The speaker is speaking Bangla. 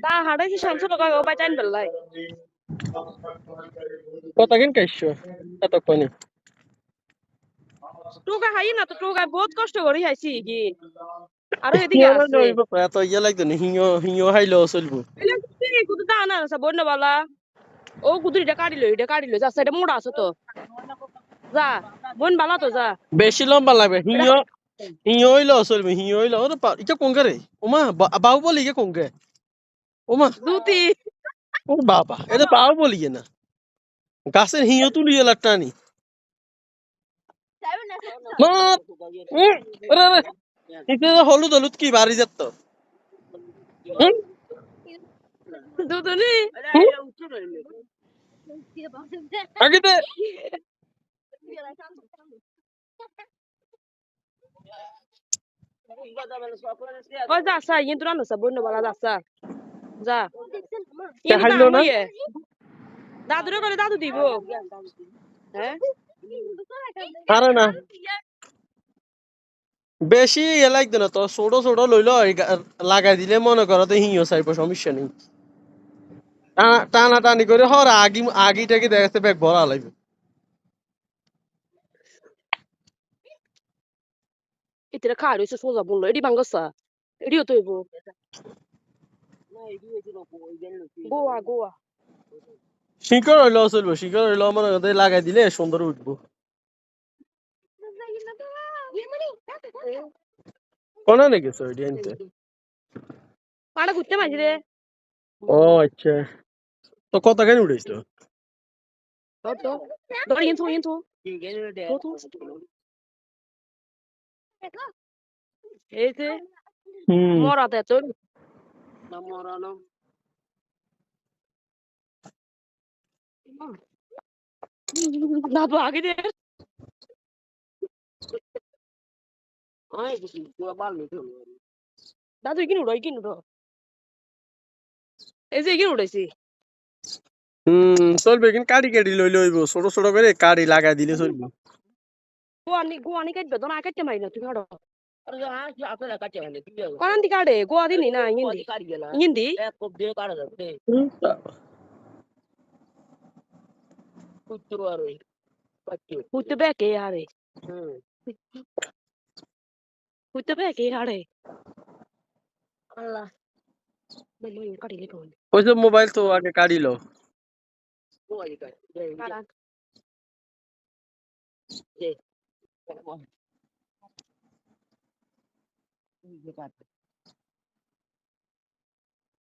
তা হাড়াইছি শামসু লগাই ও বাইটাইন বেলাই কথা কেন কাইছো এতক্ষণে টুকা হাই না তো টুকা বহুত কষ্ট করি হাইছি কি আরো এদিকে আছে এত ইয়ে লাগতো না হিঙো হিঙো হাইলো চলবো এলা কুদু দা না সা বন্য বালা ও কুদুরিটা কাড়ি লই যা সাইডে মোড়া আছে তো যা বোন বালা তো যা বেশি লম্বা লাগবে হিঙো হিঙো হইলো চলবে হিঙো হইলো ওরে ইটা কোনকে রে ওমা বাউ বলি কে কোনকে ওমা দুতি ও বাবা এটা বাউ বলি না গাছের হিঙো তুলি এলা টানি মা আরে আরে এটা হলুদ হলুদ কি বাড়ি যাত দুতুনি আগে দে ও যা সা কিন্তু রানো সা বন্য বালা যা সা যা তে ইনি হাইলো কাম না হইয়ে দাদুরে করে দাদু দিব হ্যাঁ আরে না বেশি ইয়ে লাগতো না তো ছোট ছোট লইলো লাগাই দিলে মনে করো তো হিঙো চাইব সমস্যা নেই টানা টানি করে হর আগিটাকে দেখাতে ব্যাগ ভরা লাগবে ইতিরা খা রইছে সোজা বললো এডি বাঙ্গসা এডিও তো ইবো গোয়া গোয়া শিকড় হইলেও চলবো শিকড় হইলেও মনে করতে লাগাই দিলে সুন্দর উঠবো কোনা নাকি ওইটি আনতে পাড়া ঘুরতে মাঝি রে ও আচ্ছা তো কত কেন উঠেছিল তো ধর ইন্তু ইন্তু এই যে মরা দে তোর না মরানো দাদু আগে দে আয় বুঝি তোরা বাল নি দাদু কিন উড়ো এই যে কিন উড়াইছি চলবে কিন্তু কাড়ি কাড়ি লই লইব ছোট ছোট করে কাড়ি লাগাই দিলে চলবে গোয়ানি কাটবে তো না কাটতে মারি না তুমি হাড়ো কোন দিকে কাটে গোয়া দিনি না ইন্দি ইন্দি হুইতে বেকে হারে হুইতে বেকে হারে আল্লাহ বলি কাটি লে কোন ওই যে মোবাইল তো আগে কাড়ি লো কারা